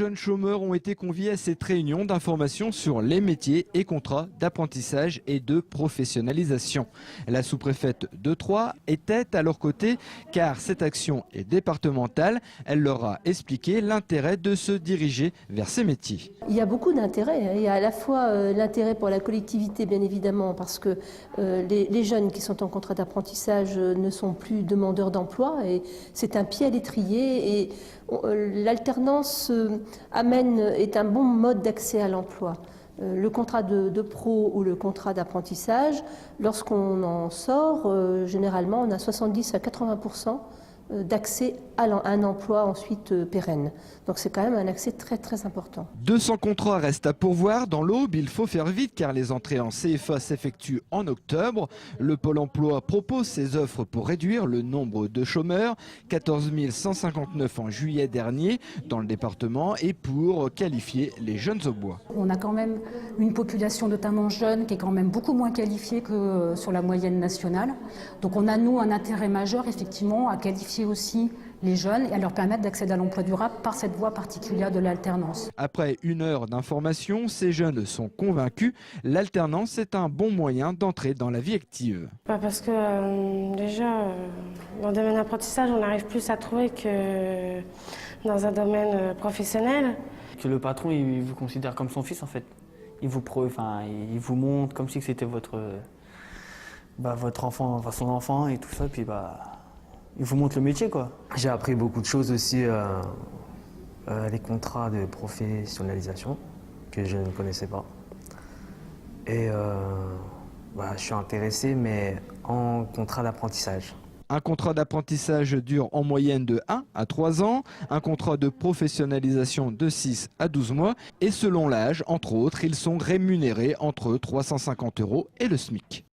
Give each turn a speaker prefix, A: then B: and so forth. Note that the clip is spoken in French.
A: Les jeunes chômeurs ont été conviés à cette réunion d'information sur les métiers et contrats d'apprentissage et de professionnalisation. La sous-préfète de Troyes était à leur côté car cette action est départementale. Elle leur a expliqué l'intérêt de se diriger vers ces métiers.
B: Il y a beaucoup d'intérêt. Il y a à la fois l'intérêt pour la collectivité, bien évidemment, parce que les jeunes qui sont en contrat d'apprentissage ne sont plus demandeurs d'emploi et c'est un pied à l'étrier et l'alternance est un bon mode d'accès à l'emploi. Le contrat de pro ou le contrat d'apprentissage, lorsqu'on en sort, généralement on a 70 à 80% d'accès à un emploi ensuite pérenne. Donc c'est quand même un accès très très important.
A: 200 contrats restent à pourvoir dans l'Aube. Il faut faire vite car les entrées en CFA s'effectuent en octobre. Le Pôle emploi propose ses offres pour réduire le nombre de chômeurs. 14 159 en juillet dernier dans le département et pour qualifier les jeunes au bois.
C: On a quand même une population notamment jeune qui est quand même beaucoup moins qualifiée que sur la moyenne nationale. Donc on a nous un intérêt majeur effectivement à qualifier aussi les jeunes et à leur permettre d'accéder à l'emploi durable par cette voie particulière de l'alternance.
A: Après une heure d'information, ces jeunes sont convaincus. L'alternance est un bon moyen d'entrer dans la vie active.
D: Parce que déjà, dans le domaine d'apprentissage, on arrive plus à trouver que dans un domaine professionnel.
E: Que le patron, il vous considère comme son fils en fait. Il vous montre comme si c'était votre enfant, son enfant et tout ça. Puis il vous montre le métier quoi.
F: J'ai appris beaucoup de choses aussi, les contrats de professionnalisation que je ne connaissais pas. Et je suis intéressé mais en contrat d'apprentissage.
A: Un contrat d'apprentissage dure en moyenne de 1 à 3 ans, un contrat de professionnalisation de 6 à 12 mois et selon l'âge, entre autres, ils sont rémunérés entre 350 € et le SMIC.